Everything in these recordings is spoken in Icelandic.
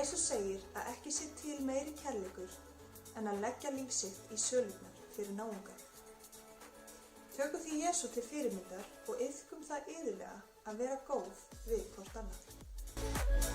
Jesús segir að ekki sé til meiri kærleikur en að leggja líf sitt í sölurnar fyrir náunga. Tökum því Jesú til fyrirmyndar og iðkum það iðulega að vera góð við hvort annað.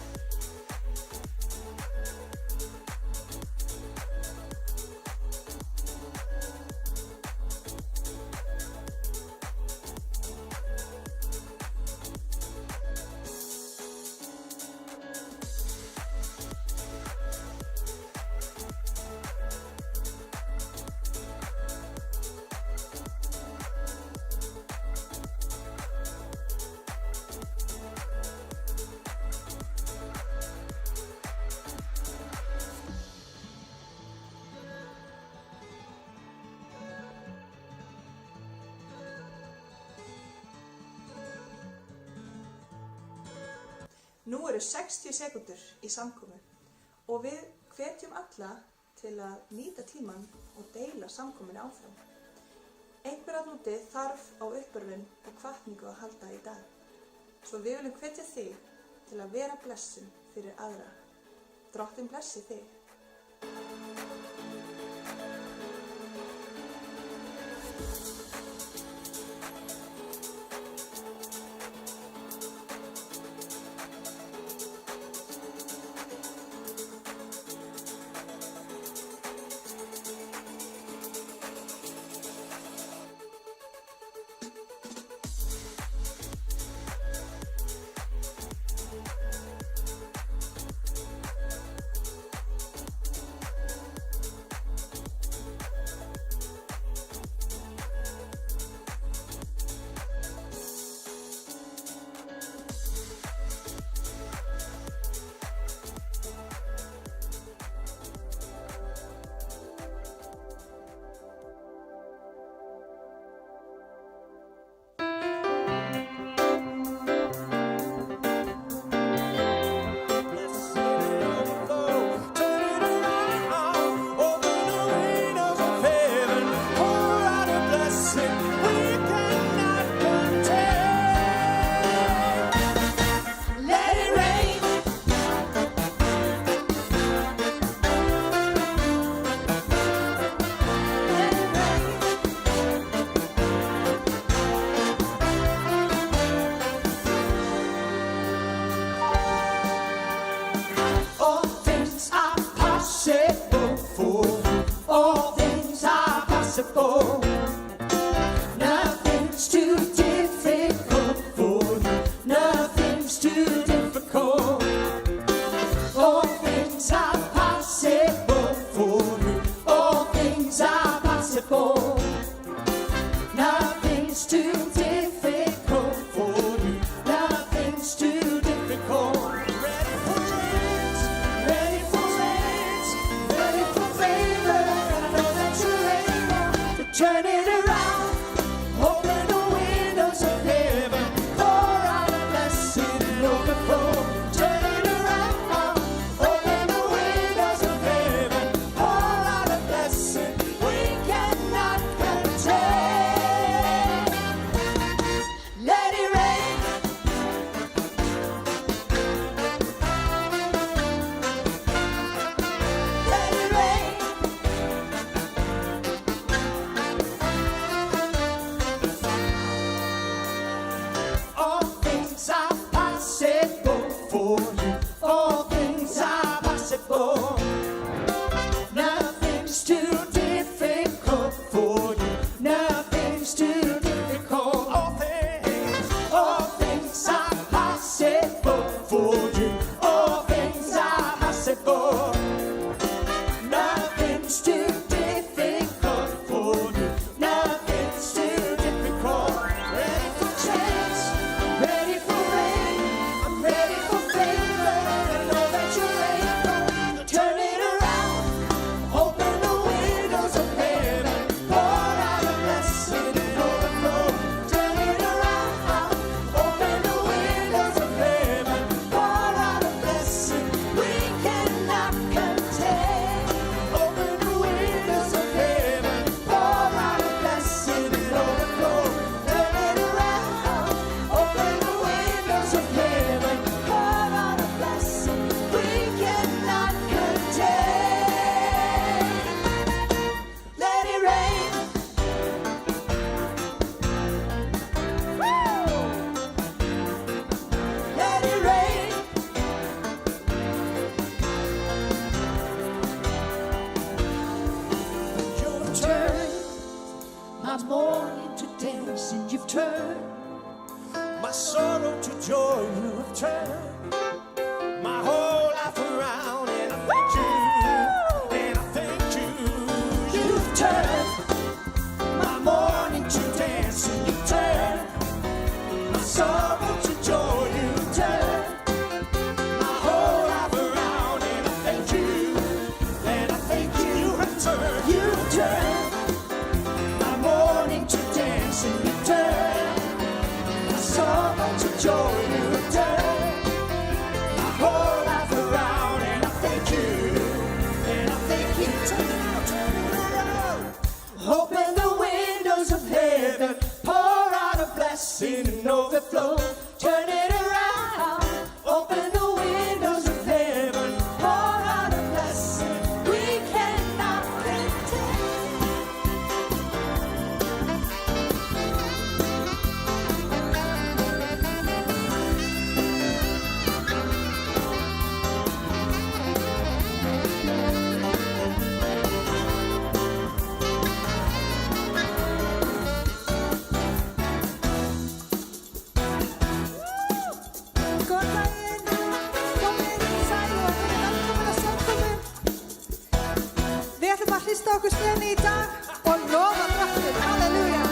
Nú eru 60 sekúndur í samkomu og við hvetjum alla til að nýta tímann og deila samkomunni áfram. Einhver að núti þarf á uppörvun og hvatningu að halda í dag. Svo við viljum hvetja þig til að vera blessun fyrir aðra. Drottinn blessi þig. my mourning to dancing you've turned. My sorrow to joy you have turned. My whole life around, and I thank you, and I thank you. You've turned My mourning to dancing you've turned. My sorrow to joy you've turned. My whole life around, and I thank you, and I thank you. You have turned. You've turned My mourning to dancing you've turned. My sorrow to joy you've turned. My whole life around, and I thank you, and I thank you. Turn it around, turn it around. Open the windows of heaven, Pour out a blessing and overflow. turn it around. Open the windows of heaven, pour out a blessing we cannot contain. Góðan daginn, komið í sæl og verið velkomin að samkomu. Við ætlum að hrista okkur stefni í dag og lofa drottin. Halleluja.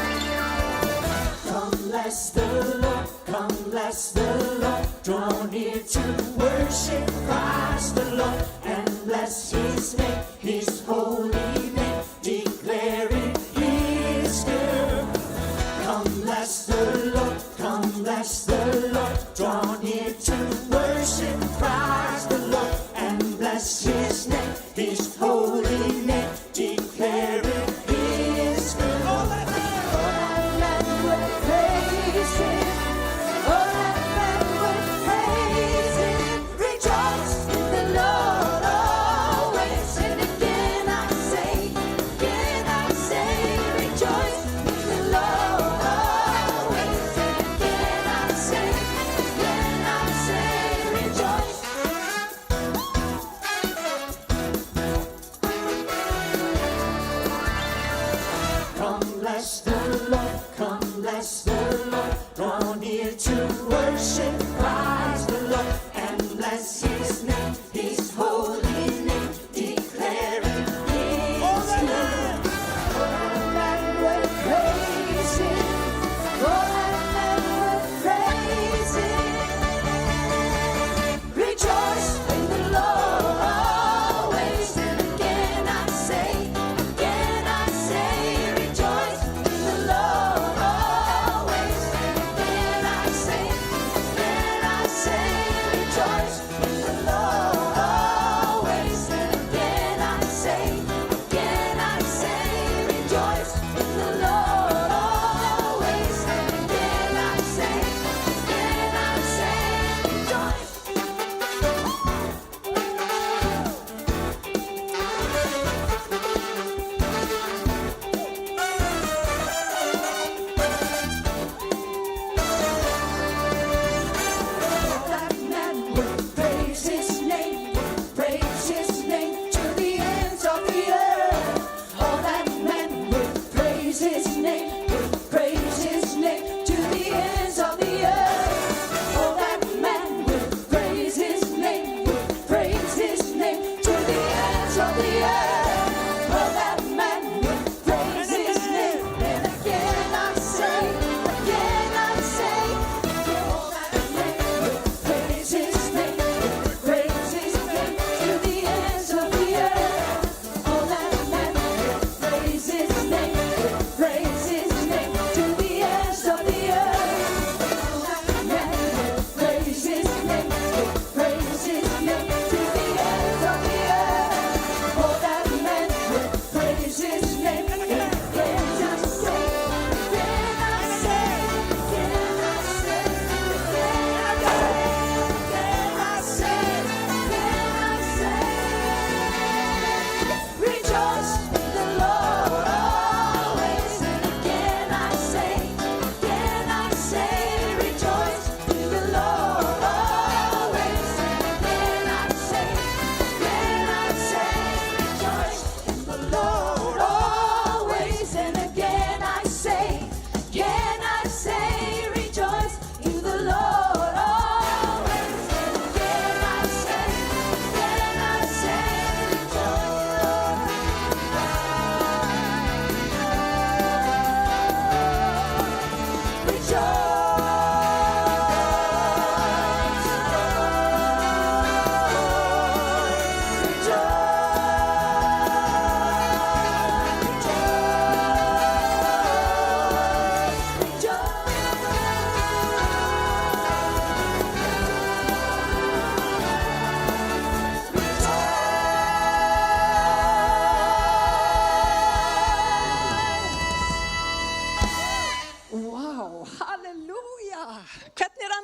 Come bless the Lord, come bless the Lord. Draw near to worship Christ the Lord and bless His name, His holy name, declaring He is good. Come bless the Lord, come bless the Lord. Draw near to worship Christ the Lord and bless His name, His holy name, declaring He is good. All that land will praise Him. All that land will praise Him. Rejoice in the Lord always. And again I say, rejoice in the Lord always. And again I say, rejoice. Come bless the Lord, come bless the Lord. Draw near to worship Christ the Lord and bless His name, His holy name, declaring He is good. All that will praise Him. All that will praise Him. Rejoice in the Lord always. And again I say, rejoice in the Lord always. And again I say, rejoice in the Lord always. And again I say, rejoice in the Lord always. And again I say, rejoice. That man will praise His name to the ends of the earth. Oh, that man will praise His name to the ends of the earth. Oh, that man will praise His name to the ends of the earth. Oh, that man will praise His name. And again I say, oh, that man will praise His name to the ends of the earth. Oh, that man will praise His name to the ends of the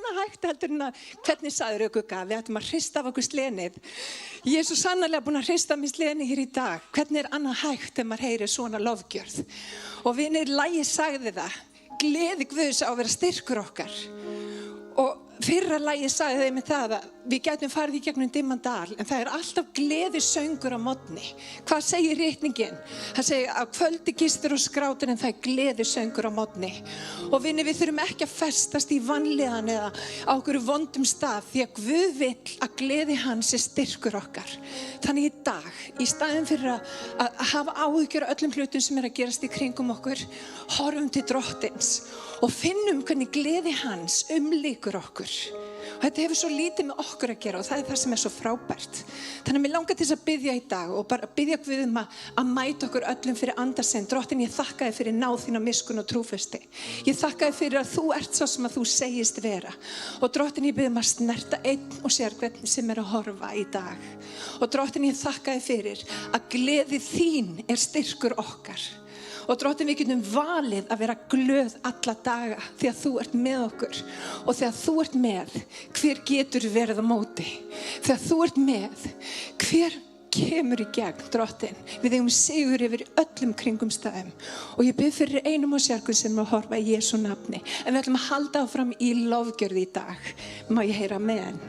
annað hægt heldur en að, hvernig sagður Gugga, við ættum að hrista af okkur slenið. Ég er svo sannarlega búin að hrista mig slenið hér í dag. Hvernig er annað hægt ef maður heyrir svona lofgjörð? Og vinir, lagið sagði það, gleði Guðs á að vera styrkur okkar. Og fyrra lagið sagði þeim með það að við gætum farið í gegnum dimman dal, en það er alltaf gleði söngur á morgni. Hvað segir ritningin? Það segir að kvöldi gistur og skrátur, en það er gleði söngur á morgni. Og vinni, við þurfum ekki að festast í vanlíðan eða á okkur vondum stað, því að Guð vill að gleði hans er styrkur okkar. Þannig í dag, í staðinn fyrir að hafa áhyggjur af öllum hlutum sem er að gerast í kringum okkur, horfum til Drottins og finnum hvernig gleði hans umlykur okkur. Og þetta hefur svo lítið með okkur að gera og það er það sem er svo frábært. Þannig að mér langar til þess að biðja í dag og bara biðja Guð að mæta okkur öllum fyrir andasinn. Drottin, ég þakka þér fyrir náð þína, miskunn og trúfesti. Ég þakka þér fyrir að þú ert svo sem að þú segist vera. Og Drottin, ég biðja að snerta einn og sér hvern sem er að horfa í dag. Og Drottin, ég þakka þér fyrir að gleði þín er styrkur okkar. Og Drottin, við getum valið að vera glöð alla daga því að þú ert með okkur. Og þegar þú ert með, hver getur verið á móti? Þegar þú ert með, hver kemur í gegn, Drottin? Við eigum sigur yfir öllum kringumstæðum. Og ég bið fyrir einum og sérkun sem að horfa í Jesú nafni. En við ætlum að halda áfram í lofgjörð í dag. Má ég heyra amen?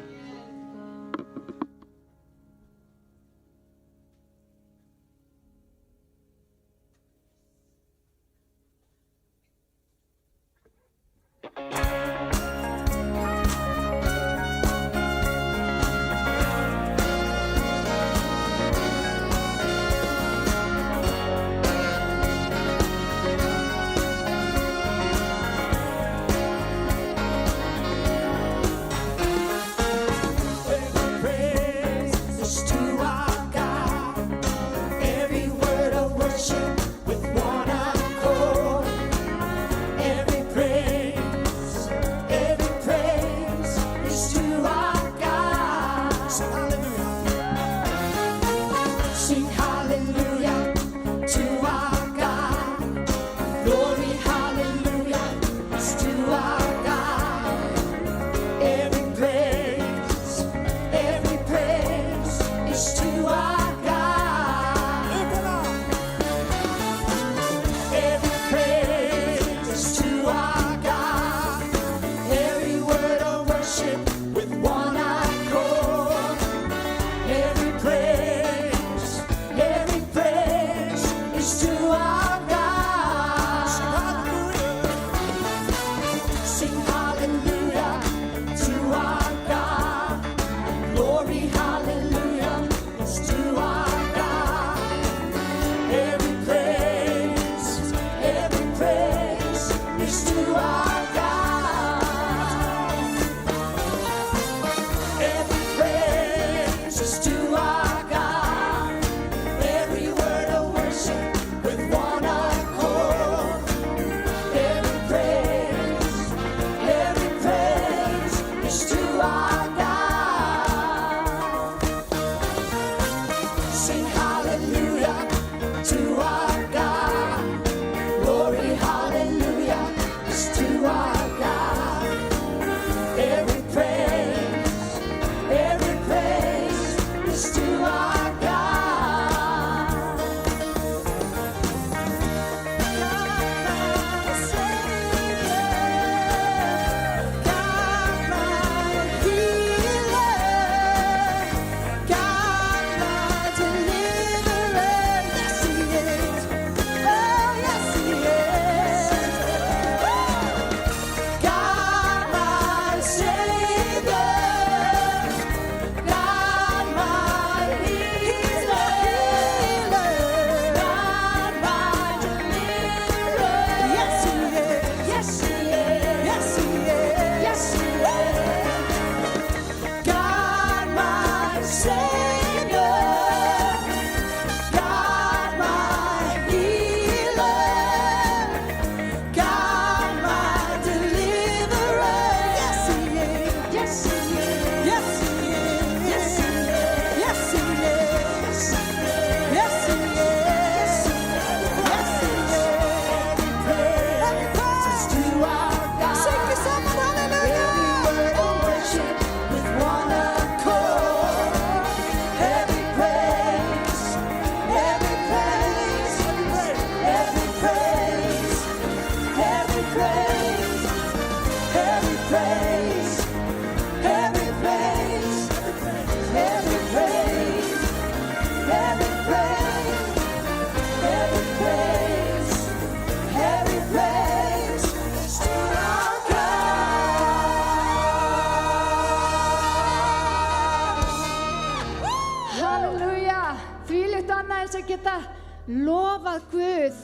lofað Guð,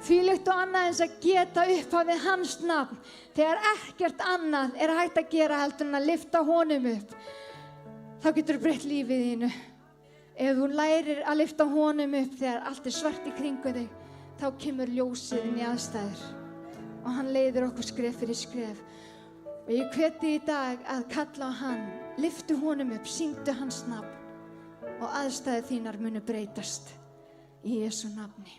þvílíkt og annað eins að geta upphafið hans nafn, þegar ekkert annað er hægt að gera heldur en að lyfta honum upp, þá getur breytt lífið þínu. Ef þú lærir að lyfta honum upp þegar allt er svart í kringu þig, þá kemur ljósið inn í aðstæður og hann leiðir okkur skref fyrir skref. Og ég hveti í dag að kalla á hann, lyftu honum upp, syngdu hans nafn og aðstæður þínar munu breytast í Jesú nafni.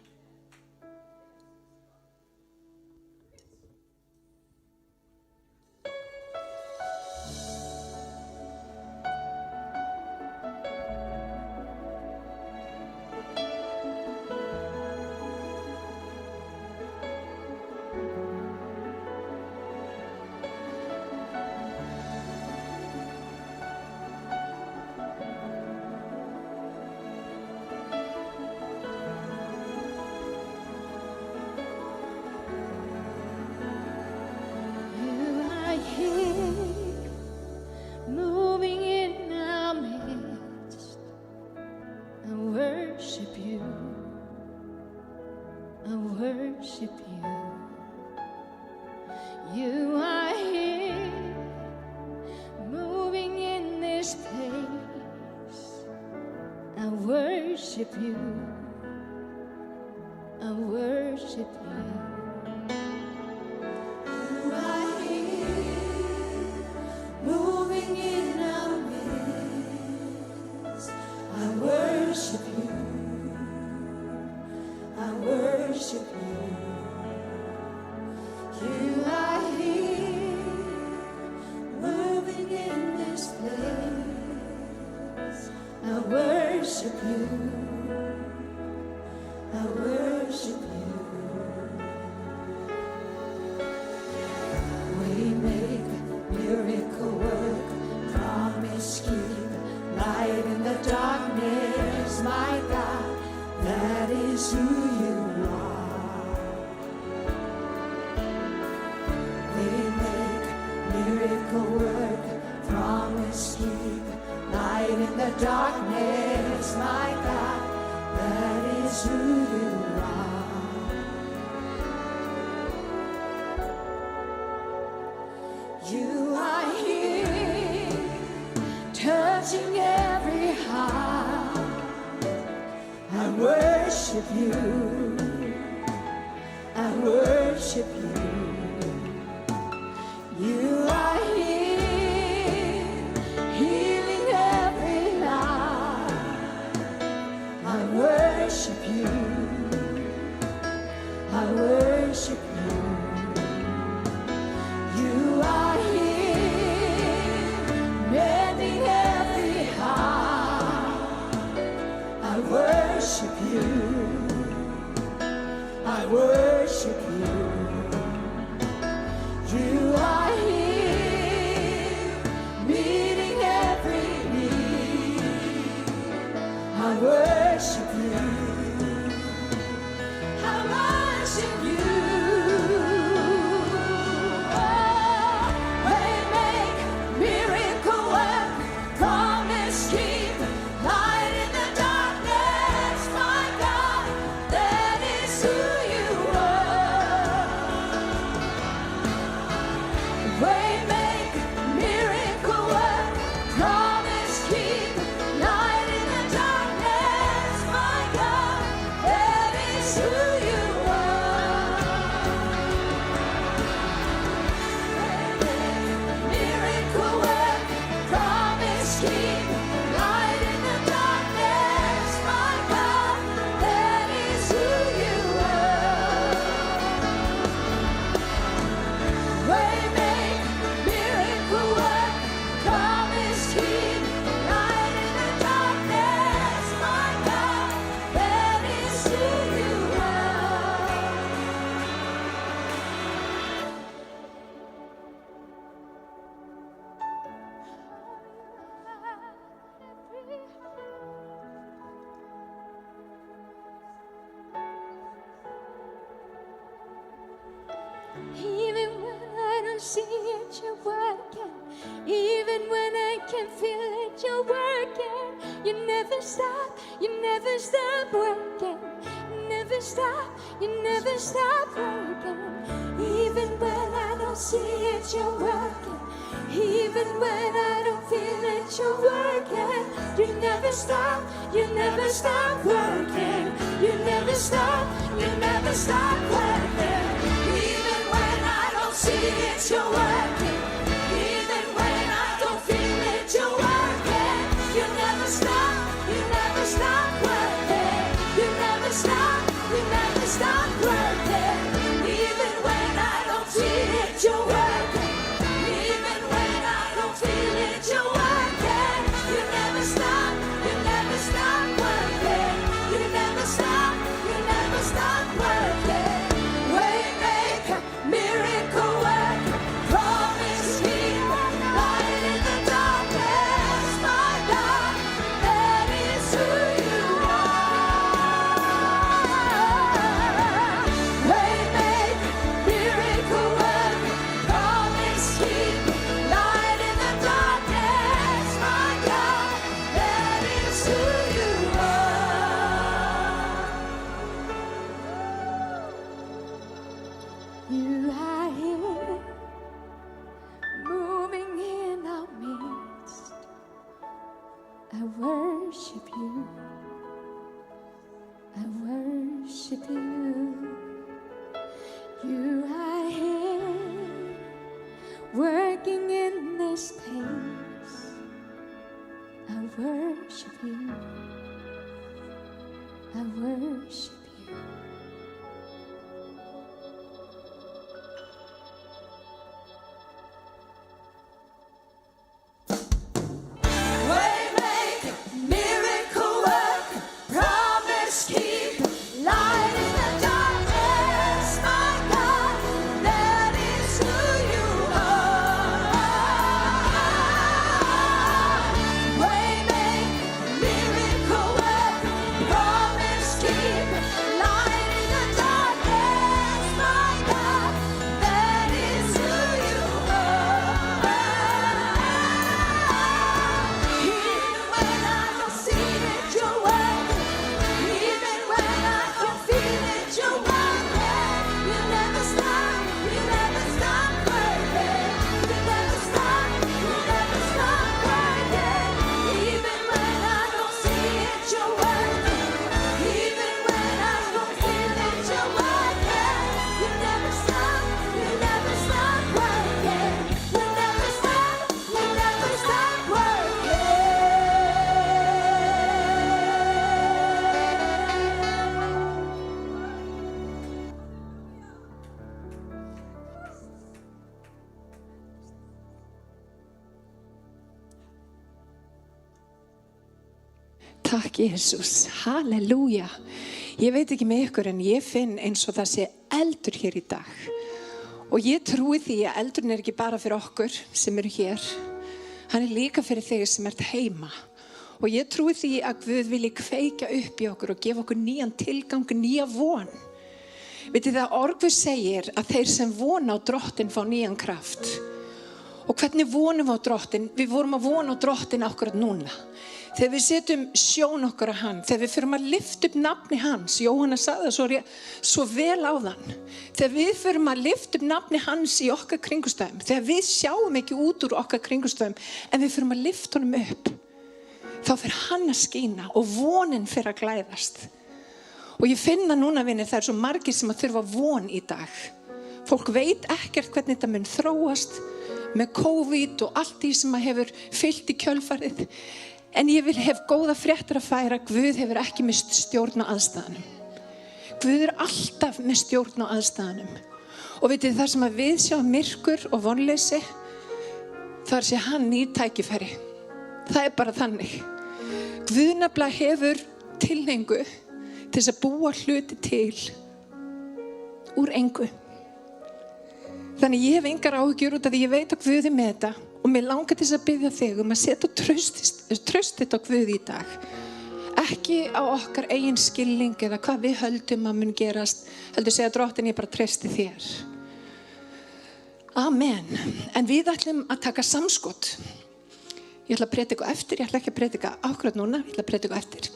Moving in our midst, I worship you, I worship you. You are here, moving in this place, I worship you, I worship you. Moving in our midst, I worship you, I worship you. You are here, moving in this place, I worship you, I worship you. Miracle work, promise keep, light in the darkness, my God, that is who you are. We make miracle work, promise keep, light in the darkness, my God, that is who you are. You are here, touching every heart. I worship you, I worship you. You are here, healing every life. I worship you, I worship you. You are here, mending every heart. I worship you, I worship you. You are here, meeting every need. I worship you, I worship you. Even when I don't see it, you're working. Even when I can't feel it, you're working. You never stop working. never stop, you never stop working. Even when I don't see it, you're working. Even when I don't feel it, you're working. You never stop working. You never stop working. Even when I don't see it, you're working. Even when I don't feel it, you're working. You never stop working. You never stop working. Even when I don't see it, you're working. Even when I don't feel it, you're working. You never stop working. You never stop working. Waymaker, miracle worker, promise keeper, light in the darkness, my God, that is who you are. Waymaker, miracle worker, promise keeper, light in the darkness, my God, that is who you are. You are here, moving in our midst. I worship you. I worship you. You are here, working in this place. I worship you. I worship you. Waymaker, miracle worker, promise keeper, light in the darkness, my God, that is who you are. Waymaker, miracle worker, promise keeper, light in the darkness, my God, that is who you are. Even when I don't see it, you're working. Even when I don't feel it, you're working. You never stop working. You never stop working. Even when I don't see it, you're working. Even when I don't feel it, you're working. You never stop working. You never stop working. Takk Jesús, halleluja. Ég veit ekki með ykkur en ég finn eins og það sé eldur hér í dag. Og ég trúi því að eldurinn er ekki bara fyrir okkur sem eru hér. Hann er líka fyrir þig sem ert heima. Og ég trúi því að Guð vilji kveikja upp í okkur og gefa okkur nýjan tilgang, nýja von. Vitið það orð Guð segir að þeir sem vona á Drottinn fá nýjan kraft. Og hvernig vonum við á Drottinn? Við vorum að vona á Drottinn akkurat núna. Þegar við setjum sjón okkar á hann, þegar við förum að lyfta upp nafni hans, Jóhanna sagði það svo vel áðan, þegar við förum að lyfta upp nafni hans í okkar kringustæðum, þegar við sjáum ekki út úr okkar kringustæðum, en við förum að lyfta honum upp, þá fer hann að skína og vonin fer að glæðast. Og ég finna núna, vinir, það er svo margir sem að þurfa von í dag. Fólk veit ekkert hvernig þetta mun þróast með COVID og allt því sem að hefur fyllt í kjölfarið. En ég hef góða fréttir að færa. Guð hefur ekki mist stjórn á aðstæðanum. Guð er alltaf með stjórn á aðstæðanum. Og vitið þar sem að við sjáum myrkur og vonleysi, þar sé hann nýr tækifæri. Það er bara þannig. Guð nefnilega hefur tilhneigingu til þess að búa hluti til úr engu. Þannig ég hef engar áhyggjur út af því ég veit að Guð er með þetta. Og mér langar til þess að biðja þig að setja traustið á Guð í dag. Ekki á okkar eigin skilning eða hvað við höldum að mun gerast. Heldur segja Drottinn, ég bara treysti þér. Amen. En við ætlum að taka samskot. Ég ætla að predika eftir, ég ætla ekki að predika akkurat núna, ég ætla að predika eftir.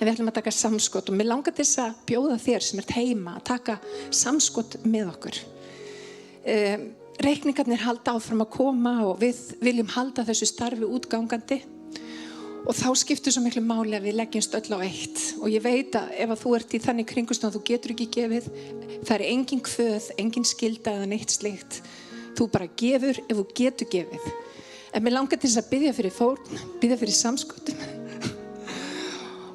En við ætlum að taka samskot og mér langar til þess að bjóða þér sem ert heima að taka samskot með okkur. Reikningarnir halda áfram að koma og við viljum halda þessu starfi útgangandi. Og þá skiptir svo miklu máli að við leggjumst öll á eitt. Og ég veit að ef að þú ert í þannig kringumstæðum þú getur ekki gefið, það er engin kvöð, engin skylda eða neitt slíkt. Þú bara gefur ef þú getur gefið. En mér langar til þess að biðja fyrir fórn, biðja fyrir samskotum.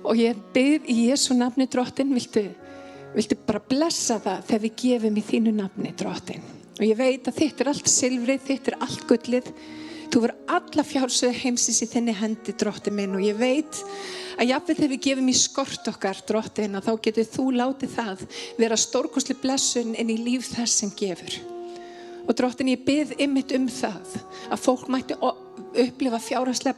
Og ég bið í Jesú nafni, Drottinn, viltu bara blessa það þegar við gefum í þínu nafni, Drottinn. Og ég veit að þitt allt silfrið, þitt allt gullið. Þú verður alla fjársöðu heimsins í þinni hendi, Drottinn minn, og ég veit að jafnvel þegar við gefum í skort okkar, Drottinn, að þá getur þú látið það vera stórkostleg blessun inn í líf þess sem gefur. Og Drottinn, ég bið einmitt það að fólk mætti upplifa fjárhagslega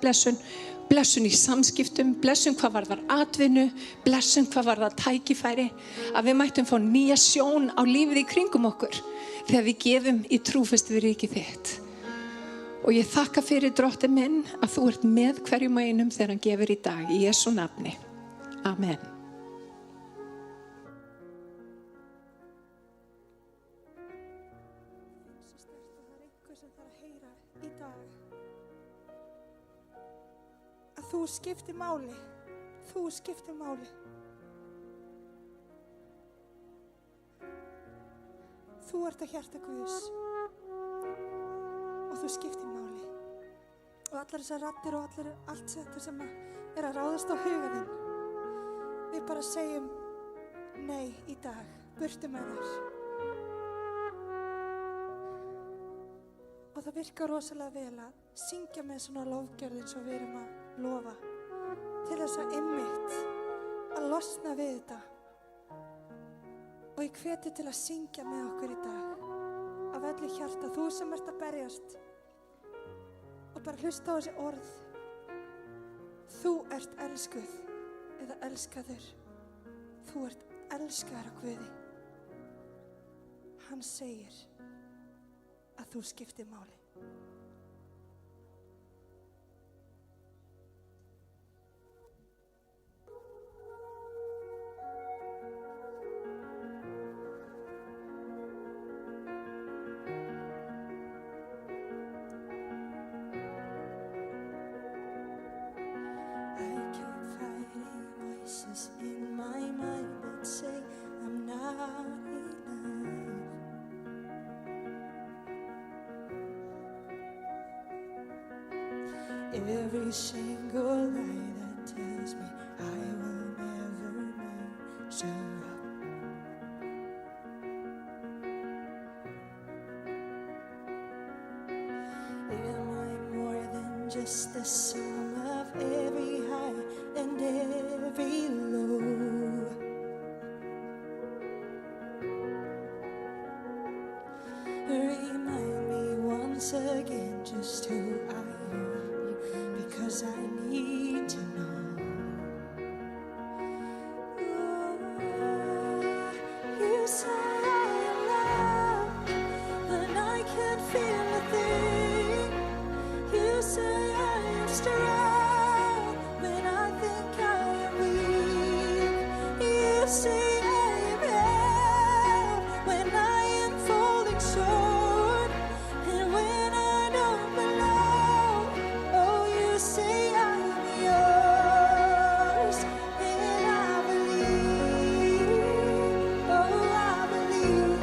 blessun í samskiptum, blessun hvað varðar atvinnu, blessun hvað varðar tækifæri, að við mættum fá nýja sjón á lífið í kringum okkur þegar við gefum í trúfesti við ríkið þitt. Og ég þakka fyrir, Drottinn minn, að þú ert með hverjum og einum þegar hann gefur í dag, í Jesú nafni. Amen. Þú skiptir máli. Þú skiptir máli. Þú ert að hjarta Guðs og þú skiptir máli. Og allar þessar raddir og allt þetta sem að ráðast á huga þinn. Við bara segjum nei í dag, burtu með þér. Og það virkar rosalega vel að syngja með svona lofgjörð eins og við erum að lofa. Til þess að einmitt að losna við þetta. Og ég hveti til að syngja með okkur í dag. Af öllu hjarta, þú sem ert að berjast. Og bara hlusta á þessi orð. Þú ert elskuð eða elskaður. Þú ert elskaður af Guði. Hann segir að þú skiptir máli. In my mind that say I'm not enough. Every single lie that tells me I will never measure up. Am I more than just the sum of every high and every low? Remind me once again just who I am, because I need to know. You say I am loved, and I can't feel a thing. You say I am strong when I think I am weak. You say I am held when I am falling short, and when I don't belong. Oh, you say I am yours, and I believe. Oh, I believe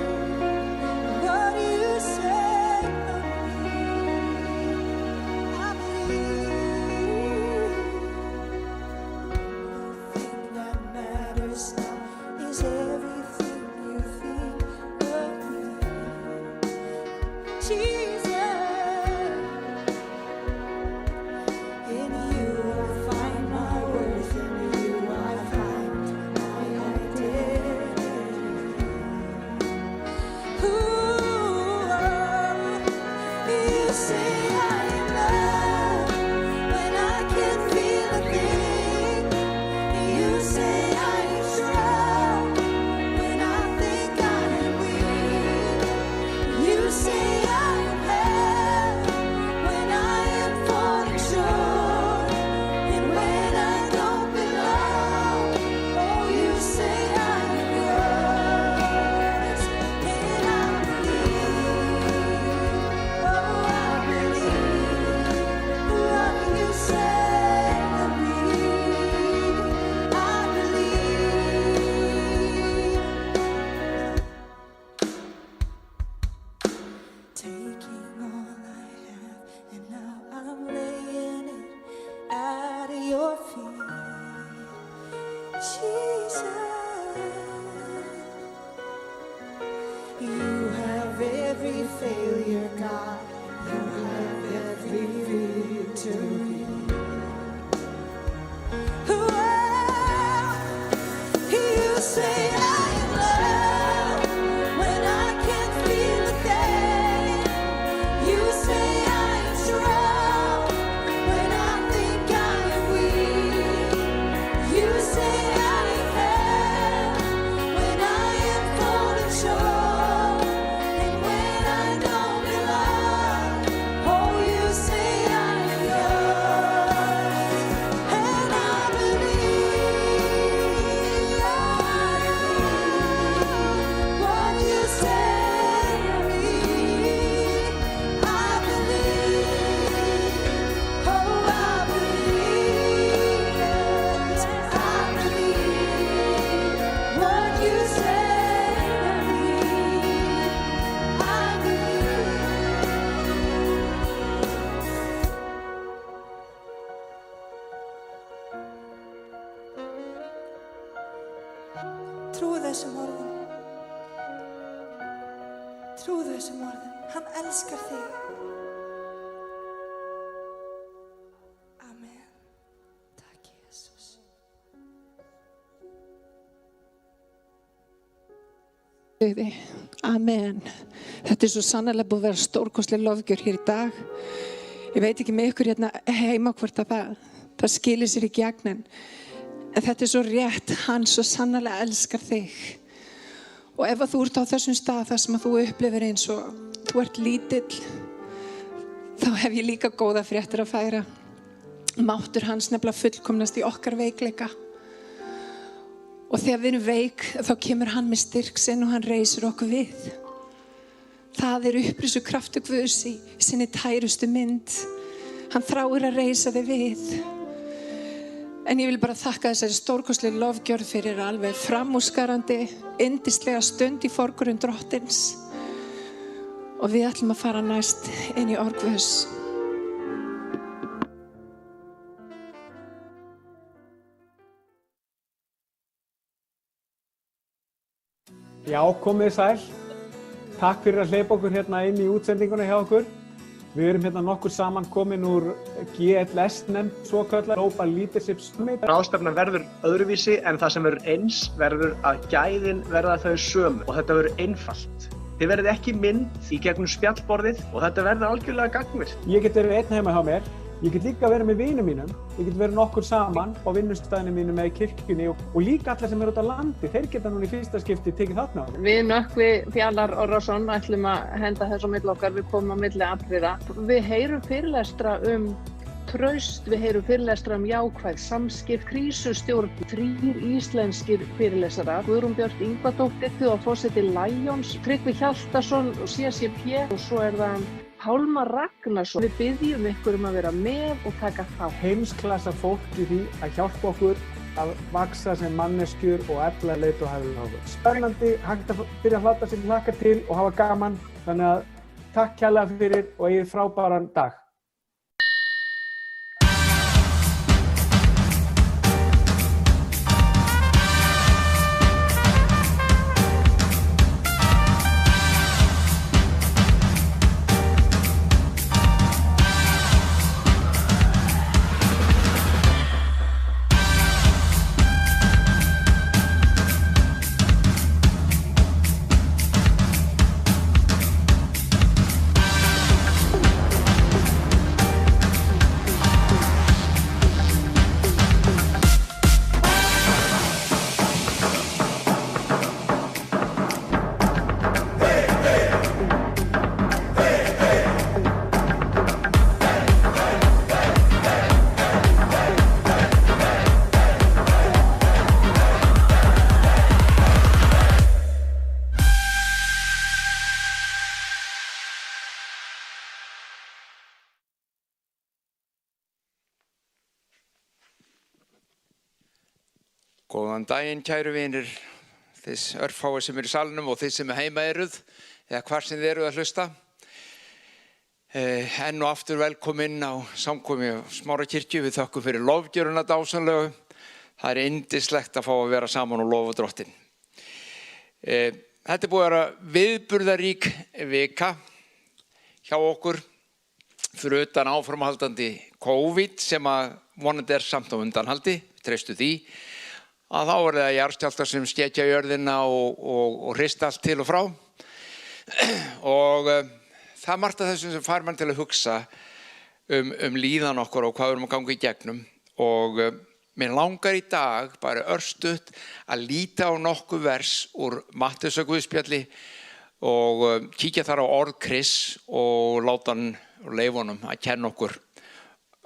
what you say of me. I believe. The thing that matters now is everything you think of me. Jesus, in you I find my worth, in you I find my identity. Ooh, you say I am loved when I can't feel a thing. You say I am strong when I think I am weak. You say I am failure, God. You have every victory. You say I am loved when I can't feel a thing. You say I am strong when I think I am weak. You say I am held when I am falling short and when I don't belong. Oh, you say I am yours, and I believe what you say to me. I believe, oh, I believe it. I believe what you say to me. I Trúðu þessum orðum. Trúðu þessum orðum. Hann elskar þig. Amen. Takk, Jesus. Amen. Þetta svo sannarlega búið að vera stórkostleg lofgjör hér í dag. Ég veit ekki með ykkur hérna heima hvort að það skilir sér í gegn, en þetta svo rétt, hann svo sannarlega elskar þig. Og ef að þú ert á þessum stað þar sem að þú upplifir eins og þú ert lítill, þá hef ég líka góða fréttir að færa. Máttur hans nefnilega fullkomnast í okkar veikleika. Og þegar við erum veik, þá kemur hann með styrk sinn og hann reisir okkur við. Það upprisu kraftur Guðs í sinni tærustu mynd. Hann þráir að reisa þig við. En ég vil bara þakka þessari stórkostlegu lofgjörð fyrir alveg framúrskarandi, yndislega stund í forgrunn Drottins. Og við ætlum að fara næst inn í orð Guðs. Já, komið sæl. Takk fyrir að hleypa okkur hérna inn í útsendinguna hjá okkur. Við erum hérna nokkur saman komin úr GLS-nefnd svokölluð Global Leadership Summit. Ráðstefnan verður öðruvísi en það sem verður eins verður að gæðin verða þau sömu og þetta verður einfalt. Þið verðið ekki mynd í gegnum spjallborðið og þetta verður algjörlega gagnvirkt. Ég get verið einn heima hjá mér. Ég get líka verið með vinum mínum. Ég get verið nokkur saman á vinnustæðinu mínum með kirkjunni og líka allir sem eru út á landi. Þeir geta núna í fyrsta skipti tekið þarna á. Við Nökkvi Fjallar Orrason ætlum að henda þessu á milli okkar. Við komum á milli allra. Við heyrum fyrirlestra traust, við heyrum fyrirlestra jákvæð samskipt, krísustjórn, 3 íslenskir fyrirlesarar, Guðrún Björt Ingvadóttir, forseti Lions, Tryggvi Hjaltason og CCP og svo það Pálmar Ragnarsson. Við biðjum ykkur að vera með og taka þátt. Heimsklassa fólk í því að hjálpa okkur að vaksa sem manneskjur og efla leiðtogahæfi okkur. Spennandi, hægt að byrja að hlata sig hlakka til og hafa gaman. Þannig að takk kærlega fyrir og eigið frábæran dag. Góðan daginn, kæru vinir, þið örfáir sem eru í salnum og þið sem heima eruð, eða hvar sem þið eruð að hlusta. Enn og aftur velkomin á samkomi á Smárakirkju. Við þökkum fyrir lofgjöruna dásamlegu. Það yndislegt að fá að vera saman og lofa Drottinn. Þetta búið að vera viðburðarík vika hjá okkur fyrir utan áframhaldandi COVID sem að vonandi samt á undanhaldi, treystu því, að þá það jarðskjálftar sem skekja jörðina og hrista allt til og frá. Og það margt af þessum sem fær mann til að hugsa líðan okkur og hvað við erum að ganga í gegnum. Og mér langar í dag bara örstutt að líta á nokkuð vers úr Mattheusar guðspjalli og kíkja þar á orð Krists og láta hann og leyfa honum að kenna okkur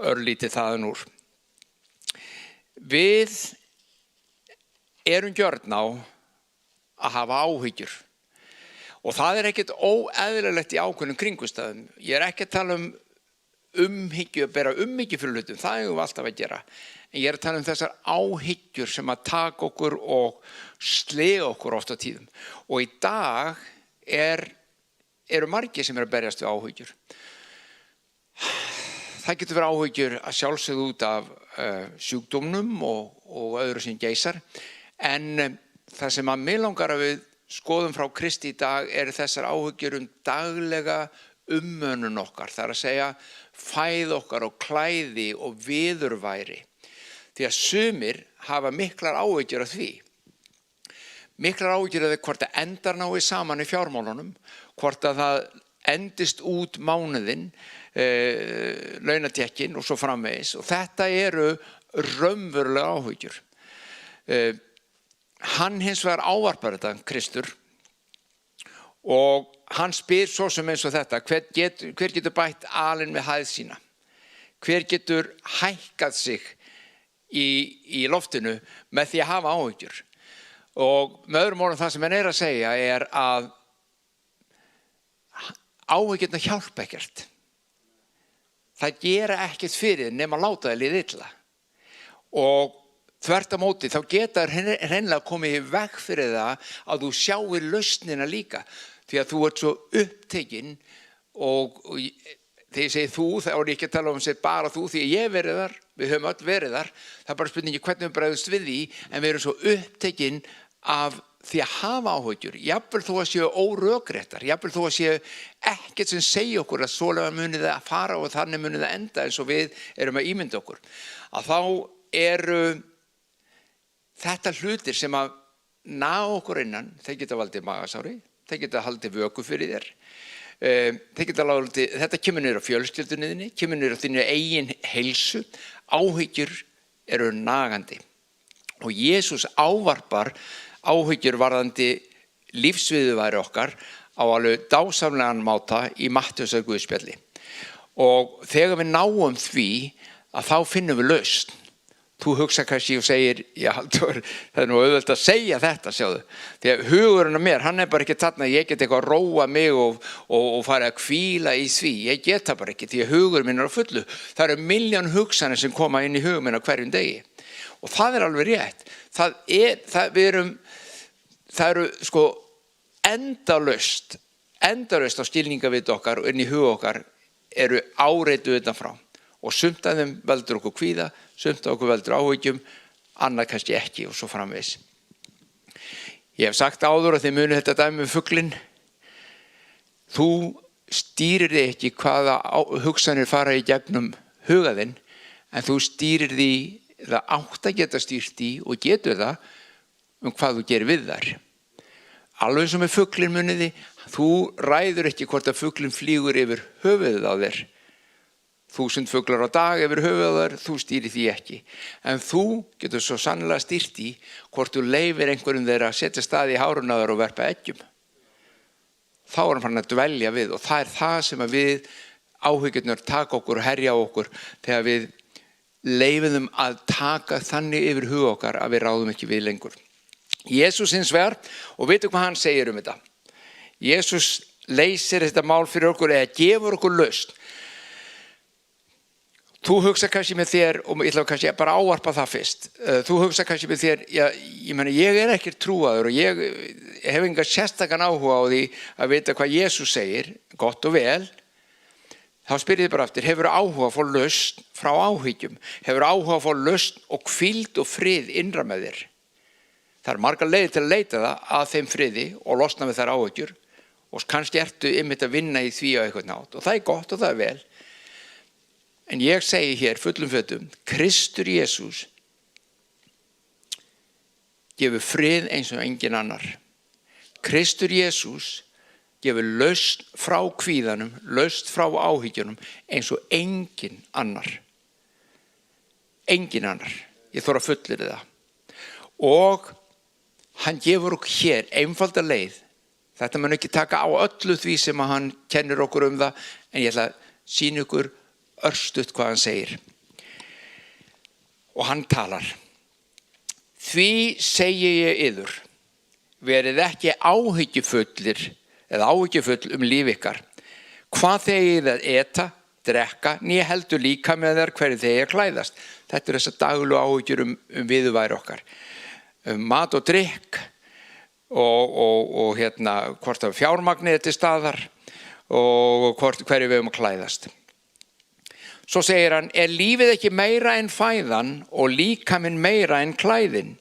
örlítið þaðan úr. Við erum gjörn á að hafa áhyggjur og það ekkert óeðlilegt í ákveðnum kringumstæðum. Ég ekki að tala umhyggju, að bera umhyggju fyrir hlutum, það eigum við alltaf að gera. En ég að tala þessar áhyggjur sem að taka okkur og slega okkur oft á tíðum. Og í dag eru margir sem að berjast við áhyggjur. Það getur verið áhyggjur að sjálfsögðu út af sjúkdómnum og öðru sem geisar. En það sem að mig langar að við skoðum frá Kristi í dag þessar áhyggjur daglega ummönnun okkar. Það að segja fæð okkar og klæði og viðurværi. Því að sumir hafa miklar áhyggjur af því. Miklar áhyggjur af því hvort það endar náið saman í fjármálunum, hvort að það endist út mánuðinn, launatekkin og svo framvegis. Og þetta eru raunverulega áhyggjur. Hann hins vegar ávarpar þetta, Kristur, og hann spyr svo sem eins og þetta, hver getur bætt alinn með hæð sína? Hver getur hækkað sig í loftinu með því að hafa áhyggjur? Og með öðrum orðum það sem hann að segja að áhyggjurnar hjálpa ekkert. Það gera ekkert fyrir nema láta það líða illa. Og þvert á móti þá geta hreinlega komið í veg fyrir það að þú sjáir lausnina líka. Því að þú ert svo upptekinn og þegar ég segi þú, þá er ég ekki að tala sér bara þú, því að ég verið þar, við höfum öll verið þar. Það bara spurningi hvernig við bregðumst við því, en við erum svo upptekinn af því að hafa áhyggjur, jafnvel þó að séu órökréttar, jafnvel þó að séu ekkert sem segja okkur að svolega munið það að fara og þannig munið það enda eins og við erum að ímynda okkur. Að þá eru þetta hlutir sem að ná okkur innan, þeir geta valdið magasári, þeir geta haldið vöku fyrir þér, þetta kemur niður á fjölskyldunniðinni, kemur niður á þínu eigin heilsu, áhyggjur eru nagandi. Og Jesús ávarpar áhyggjur varðandi lífsviðurværi okkar á alveg dásamlegan máta í Mattheusar guðspjalli. Og þegar við náum því að þá finnum við lausn. Þú hugsa kannski og segir, já, það nú auðvelt að segja þetta, sjáðu. Því að hugurinn á mér, hann bara ekki þarna, ég get eitthvað að róa mig og fara að hvíla í því. Ég get það bara ekki, því að hugurinn minn á fullu. Það eru milljón hugsanir sem koma inn í hugum minn á hverjum degi. Og það alveg rétt. Það eru sko endalaust á skilningavit okkar og inn í hug okkar eru áreitu utanfrá. Og sumt af þeim veldur okkur kvíða, sumt af okkur veldur áhyggjum, annað kannski ekki og svo framvegis. Ég hef sagt áður að þið munið þetta dæmi um fuglinn. Þú stýrir þig ekki hvaða hugsanir fara í gegnum hugaðinn, en þú stýrir því það átt að geta stýrt í og getur það hvað þú gerir við þar. Alveg sem með fuglinn muniði, þú ræður ekki hvort að fuglinn flýgur yfir höfuðið á þér. 1000 fuglar á dag yfir höfuðið á þér, þú stýrir því ekki. En þú getur svo sannlega stýrt í hvort þú leyfir einhverjum þeirra að setja stað í hárun á þér og verpa eggjum. Þá hann farin að dvelja við og það það sem að við áhyggjurnar taka okkur og herja á okkur þegar við leyfum að taka þannig yfir hug okkar að við ráðum ekki við lengur. Jesús hins vegar, og veitu hvað hann segir um þetta. Jesús leysir þetta mál fyrir okkur eða gefur okkur lausn. Þú hugsa kannski með þér, og ég ætla kannski bara að ávarpa það fyrst. Þú hugsa kannski með þér, ég ekki trúaður og ég hef enga sérstakan áhuga á því að vita hvað Jesús segir, gott og vel. Þá spyr ég bara aftur, hefur áhuga að fá lausn frá áhyggjum? Hefur áhuga að fá lausn og hvíld og frið innra með þér? Það margar leiðir til að leita það að þeim friði og losna við þær áhyggjur og kannski ertu einmitt að vinna í því á eitthvað nátt og það gott og það vel. En ég segi hér fullum fötum, Kristur Jesús gefur frið eins og engin annar. Kristur Jesús gefur lausn frá kvíðanum, lausn frá áhyggjunum eins og engin annar. Engin annar. Ég þarf að fullyrða það. Og hann gefur okkur hér einfalda leið. Þetta mun ekki taka á öllu því sem að hann kennir okkur það, en ég ætla að sýna ykkur örstutt hvað hann segir. Og hann talar. Því segi ég yður, verið ekki áhyggjufullir eða áhyggjufull líf ykkar. Hvað þegið að eta, drekka, né heldur líka með þær hverju þegið að klæðast. Þetta þessar daglegu áhyggjur viðurværi okkar. Mat og drykk og hvort að fjármagnið til staðar og hverju við að klæðast. Svo segir hann, lífið ekki meira en fæðan og líkaminn meira en klæðin?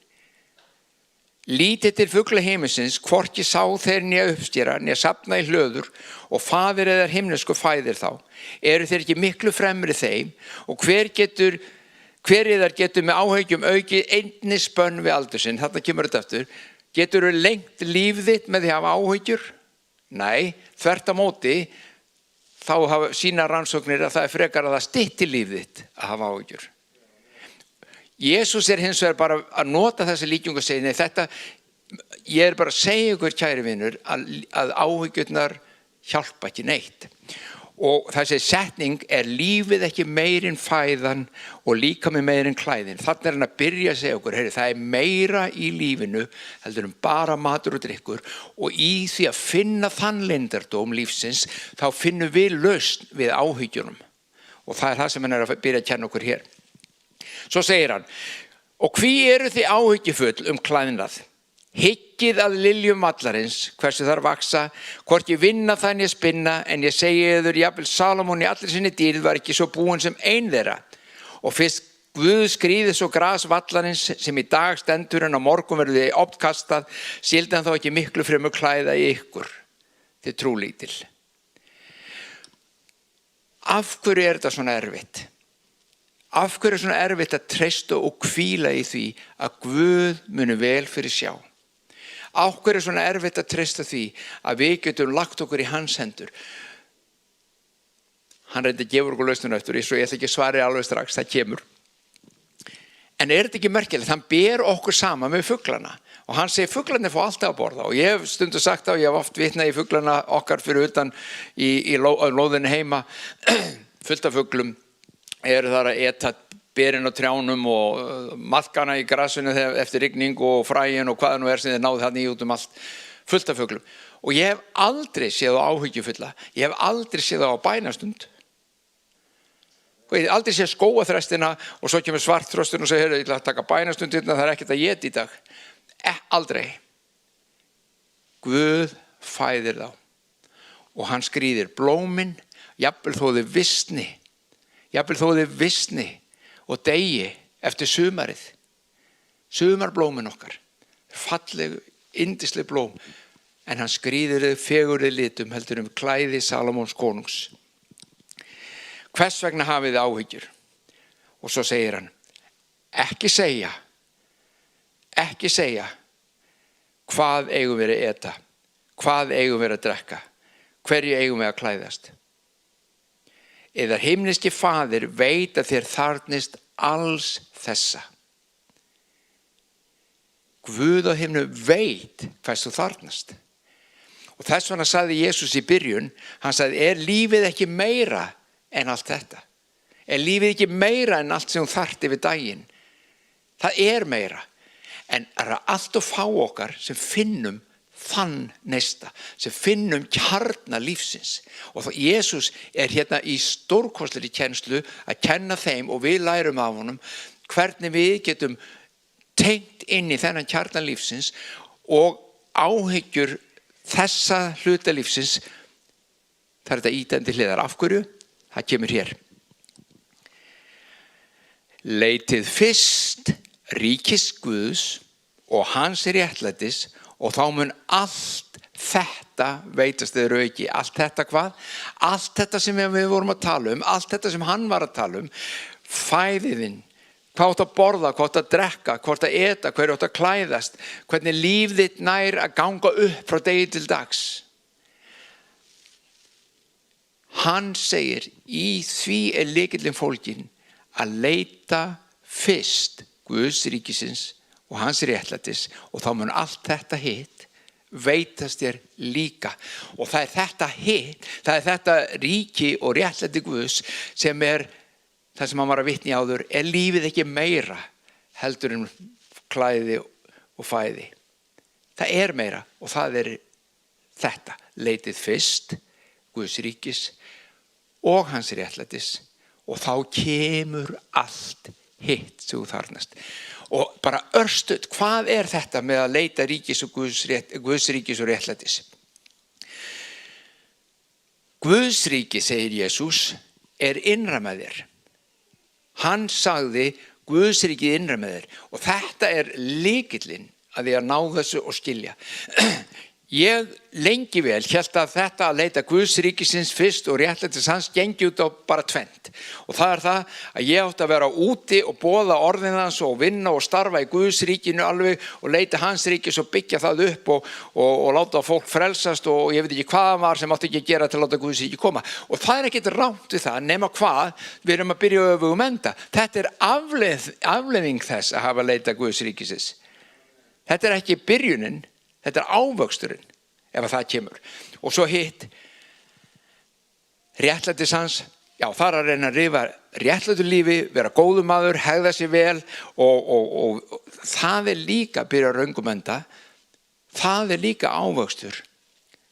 Lítið til fugla himinsins, hvorki sá þeir né uppstýra, né safna í hlöður, og faðir eðar himnesku fæðir þá. Eru þeir ekki miklu fremri þeim, og hver yðar getur með áhyggjum aukið einni spönn við aldur sinn? Þarna kemur þetta aftur. Getur þú lengt líf þitt með því að hafa áhyggjur? Nei, þvert á móti, þá hafa sína rannsóknir að það frekar að það stytti líf þitt að hafa áhyggjur. Jesús hins vegar bara að nota þessi líkingu og segja, nei, þetta, ég bara að segja ykkur, kæri vinur, að áhyggjurnar hjálpa ekki neitt. Og þessi setning lífið ekki meirinn fæðan og líkaminn meirinn klæðin. Þannig hann að byrja að segja okkur, heyri, það meira í lífinu heldur bara matur og drykkur, og í því að finna þann leyndardóm lífsins, þá finnum við lausn við áhyggjunum. Og það það sem hann að byrja að kenna okkur hér. Svo segir hann, og hví eru þið áhyggjufull klæðnað? Hyggið að liljum vallarins, hversu þar vaksa, hvort ég vinna þann ég spinna, en ég segi yður, jafnvel Salomon í allir sinni dýrð var ekki svo búinn sem ein þeirra. Og fyrst Guð skrýði svo gras vallarins sem í dag stendur en á morgun verður þið optkastað, skyldi hann þá ekki miklu fremur klæða í ykkur, þið trúlítil. Af hverju þetta svona erfitt? Af hverju svona erfitt að treysta og hvíla í því að Guð muni vel fyrir sjá? Af hverju svona erfitt að treysta því að við getum lagt okkur í hans hendur? Hann reyndi að gefa okkur lausnuna eftir, svo ég ætla ekki að svara alveg strax, það kemur. En þetta ekki merkilegt? Hann ber okkur saman með fuglana. Og hann segir, fuglarnir fá alltaf að borða. Og ég hef stundum sagt og ég hef oft vitnað í fuglana okkar fyrir utan í lóðinni heima, fullt af fuglum. Eru þar að eta berin á trjánum og maðkana í grasinu eftir rigning og fræin og hvaða nú sem þeir náðu þarna í út allt, fullt af fuglum. Og ég hef aldrei séð á áhyggjufulla, ég hef aldrei séð á bænastund. Ég hef aldrei séð skógaþrestina og svo kemur svartþröstin og segir, ég ætla að taka bænastundina, það ekkert að éta í dag. Aldrei. Guð fæðir þá og hann skrýðir blómin, jafnvel þó þið visni og degi eftir sumarið. Sumarblómin okkar, falleg, yndisleg blóm, en hann skrýðir þau fegurri litum heldur klæði Salomons konungs. Hvers vegna hafið þið áhyggjur? Og svo segir hann, ekki segja, hvað eigum við að eta, hvað eigum við að drekka, hverju eigum við að klæðast. Eða himneski faðir veit að þér þarfnist alls þessa. Guð á himnu veit hvað þú þarfnast. Og þess vegna sagði Jesús í byrjun, hann sagði, lífið ekki meira en allt þetta? Lífið ekki meira en allt sem þú þarft yfir daginn? Það meira. En allt of fá okkar sem finnum þann neista, sem finnum kjarna lífsins. Og Jesús hérna í stórkostlegri kennslu að kenna þeim og við lærum af honum hvernig við getum tengt inn í þennan kjarna lífsins og áhyggjur þessa hluta lífsins. Það þetta ítandi hliðar. Af hverju? Það kemur hér. Leitið fyrst ríkis Guðs og hans réttlætis og þá mun allt Þetta veitast þeir auki. Allt þetta hvað? Allt þetta sem við vorum að tala allt þetta sem hann var að tala fæðiðinn, hvað átt að borða, hvað átt að drekka, hvað átt að eta, hverju átt að klæðast, hvernig líf þitt nær að ganga upp frá degi til dags. Hann segir, í því lykillinn fólginn að leita fyrst Guðs ríkisins og hans réttlætis og þá mun allt þetta hitt veitast þér líka. Og það þetta hitt, það þetta ríki og réttlæti Guðs sem það sem hann var að vitna í áður, lífið ekki meira heldur en klæði og fæði. Það meira og það þetta. Leitið fyrst Guðs ríkis og hans réttlætis og þá kemur allt hitt sem þú þarfnast. Og bara örstuð, hvað þetta með að leita ríkis og Guðs ríkis og réttlætis? Guðs ríki, segir Jesús, innra með þér. Hann sagði Guðs ríkið innra með þér og þetta lykillinn að því að ná þessu og skilja. Ég lengi vel hélt að þetta að leita Guðs ríkisins fyrst og réttlætis hans gengi út á bara tvennt. Og það það að ég átti að vera úti og boða orðin hans og vinna og starfa í Guðs ríkinu alveg og leita hans ríkis og byggja það upp og láta fólk frelsast og ég veit ekki hvað það var sem átti ekki að gera til að láta Guðs ríki koma. Og það ekkert rangt við það nema hvað við erum að byrja á öfugum enda. Þetta afleiðing þess að hafa leita Guðs ríkisins. Þetta ekki byrjunin. Þetta ávöxturinn, ef að það kemur. Og svo hitt, réttlætis hans, já, það að reyna að rifa réttlætu lífi, vera góður maður, hegða sér vel og það líka að byrja röngum enda. Það líka ávöxtur.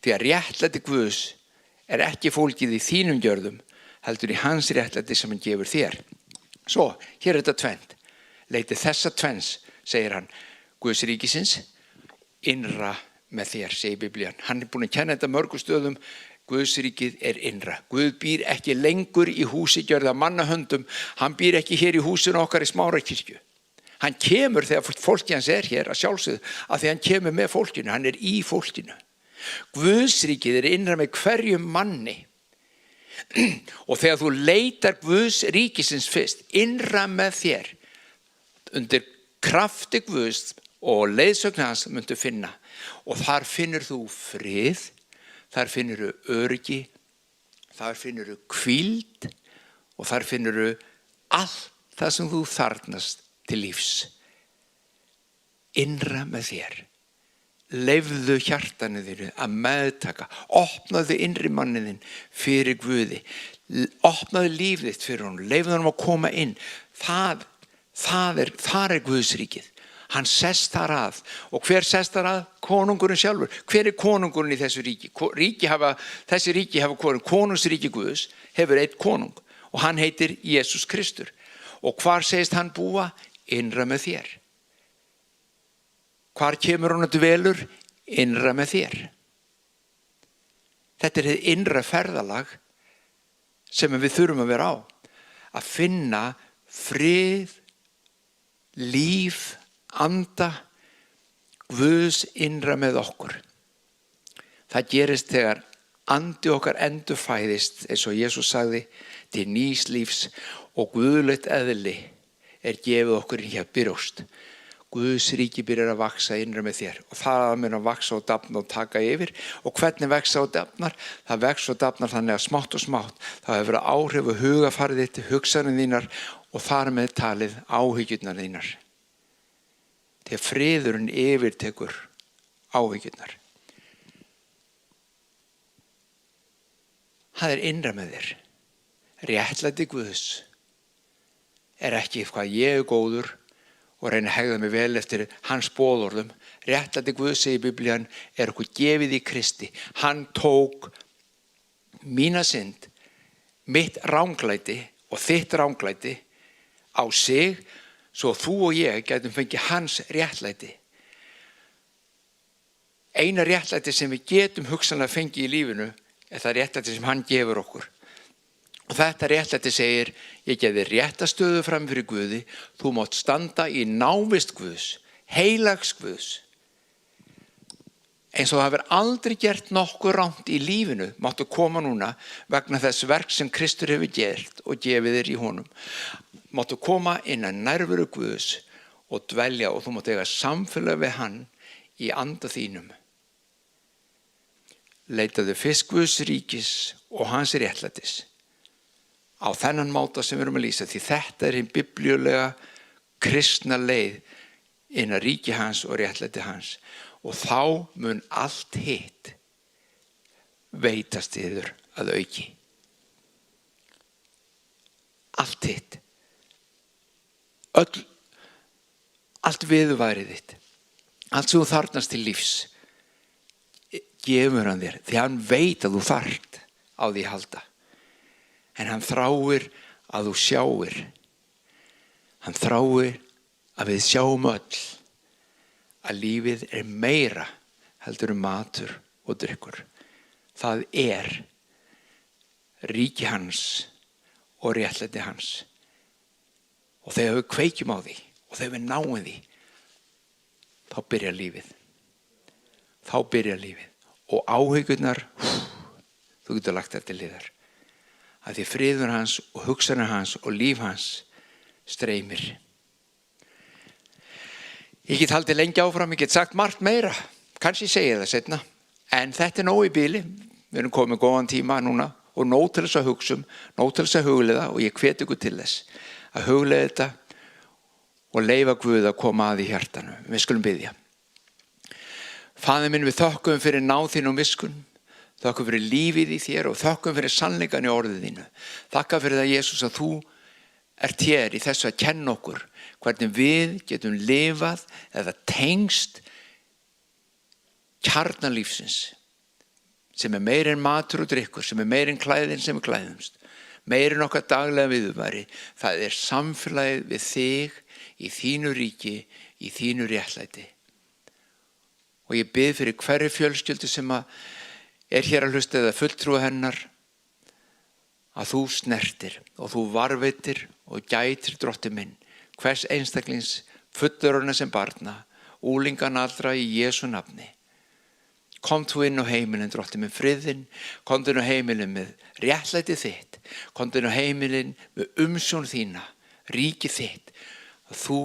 Því að réttlæti Guðs ekki fólgið í þínum gjörðum, heldur í hans réttlæti sem hann gefur þér. Svo, hér þetta tvennt. Leitið þessa tvenns, segir hann, Guðs ríkisins, innra með þér, segir Biblían. Hann búin að kenna þetta mörgum stöðum. Guðs ríkið innra. Guð býr ekki lengur í húsi gjörð af mannahöndum. Hann býr ekki hér í húsinu okkar í Smárakirkju. Hann kemur þegar fólki hans hér að sjálfsögðu að því hann kemur með fólkinu. Hann í fólkinu. Guðs ríkið innra með hverjum manni. Og þegar þú leitar Guðs ríkisins fyrst, innra með þér, undir krafti Guðs og leiðsögn hans myndu finna og þar finnur þú frið, þar finnur þú öryggi, þar finnur þú hvíld og þar finnur þú allt það sem þú þarfnast til lífs. Innra með þér. Leyfðu hjartanu þínu að meðtaka, opnaðu innri manniðinn fyrir Guði, opnaðu líf þitt fyrir honum, leyfðu honum að koma inn. Þar Guðs ríkið. Hann sest þar að. Og hver sest þar að? Konungurinn sjálfur. Hver konungurinn í þessu ríki? Þessi ríki hafa konung. Konungsríki Guðs hefur einn konung og hann heitir Jesús Kristur. Og hvar segist hann búa? Innra með þér. Hvar kemur hann að dvelur? Innra með þér. Þetta hið innra ferðalag sem við þurfum að vera á. Að finna frið, líf, anda Guðs innra með okkur. Það gerist þegar andi okkar endurfæðist, eins og Jesús sagði, til nýs lífs og guðlegt eðli gefið okkur í hér brjóst. Guðs ríki byrjar að vaksa innra með þér og það mun að vaksa og dafna og taka yfir. Og hvernig vaksa og dafnar? Það vex og dafnar þannig að smátt og smátt. Það hefur verið áhrif og hugafarið þitt, hugsanir þínar og þar með talið áhyggjurnar þínar. Þegar friðurinn yfirtekur áhyggjurnar. Það innra með þér. Réttlæti Guðs ekki hvað ég góður og reyna að hegða mig vel eftir hans boðorðum. Réttlæti Guðs, segir Biblían, okkur gefið í Kristi. Hann tók mína synd, mitt ranglæti og þitt ranglæti á sig svo þú og ég gætum fengið hans réttlæti. Eina réttlæti sem við getum hugsanlega fengið í lífinu það réttlæti sem hann gefur okkur. Og þetta réttlæti segir, ég gefi réttastöðu fram fyrir Guði, þú mátt standa í návist Guðs, heilags Guðs. eins og það hefur aldrei gert nokkuð rangt í lífinu, máttu koma núna vegna þess verk sem Kristur hefur gert og gefið þér í honum. Máttu koma inn að nærveru Guðs og dvelja og þú mátt eiga samfélag við hann í anda þínum. Leitaðu fyrst Guðs ríkis og hans réttlætis á þennan máta sem við erum að lýsa, því þetta hinn biblíulega kristna leið inn að ríki hans og réttlæti hans, og þá mun allt hitt veitast yður að auki. Allt hitt, allt viðurværið þitt, allt sem þú þarfnast til lífs, gefur hann þér, því hann veit að þú þarft á því að halda. En hann þráir að þú sjáir. Hann þráir að við sjáum öll að lífið meira heldur matur og drykkur. Það ríki hans og réttlæti hans. Og þegar við kveikjum á því og þegar við náum því, þá byrjar lífið. Þá byrjar lífið. Og áhyggjurnar, þú getur lagt þetta til hliðar. Að því friður hans og hugsanir hans og líf hans streymir. Ég get haldið lengi áfram, ég get sagt margt meira. Kannski segi ég það seinna. En þetta nóg í bili. Við erum komið góðan tíma núna og nóg til þess að hugsa nóg til þess að hugleiða, og ég hvet ykkur til þess að hugleiða þetta og leyfa Guð að koma að í hjartanu. Við skulum biðja. Faðir minn, við þökkum fyrir náð þín og miskunn, þökkum fyrir lífið í þér og þökkum fyrir sannleikan í orðið þínu. Þakka fyrir það, Jesús, að þú ert hér í þessu að kenna okkur hvernig við getum lifað eða tengst kjarnalífsins, sem meir en matur og drykkur, sem meir en klæðin sem við klæðumst, meir en okkar daglega viðurværi. Það samfélagið við þig í þínu ríki, í þínu réttlæti. Og ég bið fyrir hverri fjölskyldu sem hér að hlusta eða fulltrúa hennar, að þú snertir og þú varveitir og gætir, Drottinn minn, hvers einstaklings fullorðna sem barna, úlingan allra í Jesú nafni. Kom þú inn á heimilin, Drottinn minn, friðinn, komdu inn á heimilin með réttlæti þitt, komdu inn á heimilin með umsjón þína, ríki þitt, að þú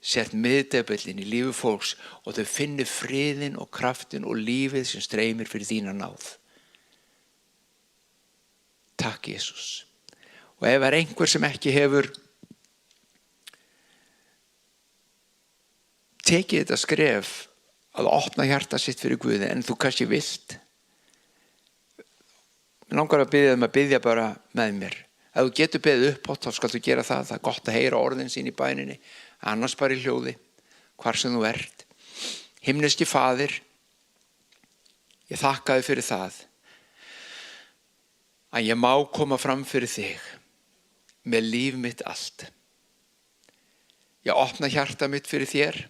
sért miðdepillin í lífi fólks og þau finnir friðinn og kraftin og lífið sem streymir fyrir þína náð. Takk, Jesús. Og ef einhver sem ekki hefur tekið þetta skref að opna hjarta sitt fyrir Guði, en þú kannski vilt, mér langar að biðja að biðja bara með mér. Ef þú getur beðið uppátt, þá skal þú gera það. Það gott að heyra orðin sín í bæninni, annars bara í hljóði, hvar sem þú ert. Himneski Faðir, ég þakka þér fyrir það að ég má koma fram fyrir þig með líf mitt allt. Ég opna hjarta mitt fyrir þér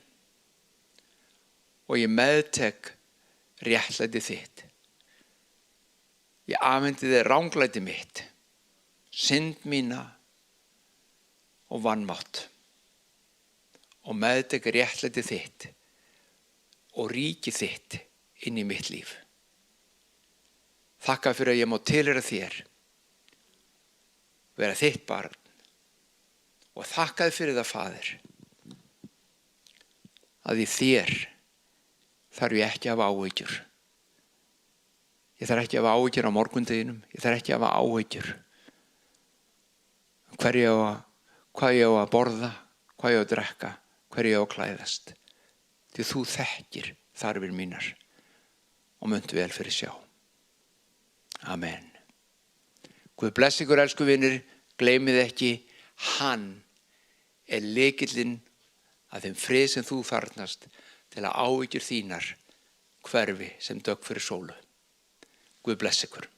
og ég meðtek réttlæti þitt. Ég afhendi þér ranglæti mitt, synd mína og vanmátt, og meðtek réttlæti þitt og ríki þitt inn í mitt líf. Þakka fyrir að ég má tilheyra þér, vera þitt barn, og þakka þér fyrir það, Faðir, að í þér þarf ég ekki að hafa áhyggjur. Ég þarf ekki að hafa áhyggjur á morgundeginum, ég þarf ekki að hafa áhyggjur hvað ég á að borða, hvað ég á að drekka, hverju ég á að klæðast. Því þú þekkir þarfir mínar og muntu vel fyrir sjá. Amen. Guð blessi ykkur, elsku vinir, gleymið ekki, hann lykillinn að þeim frið sem þú þarfnast til að áhyggjur þínar hverfi sem dögg fyrir sólu. Guð blessi ykkur.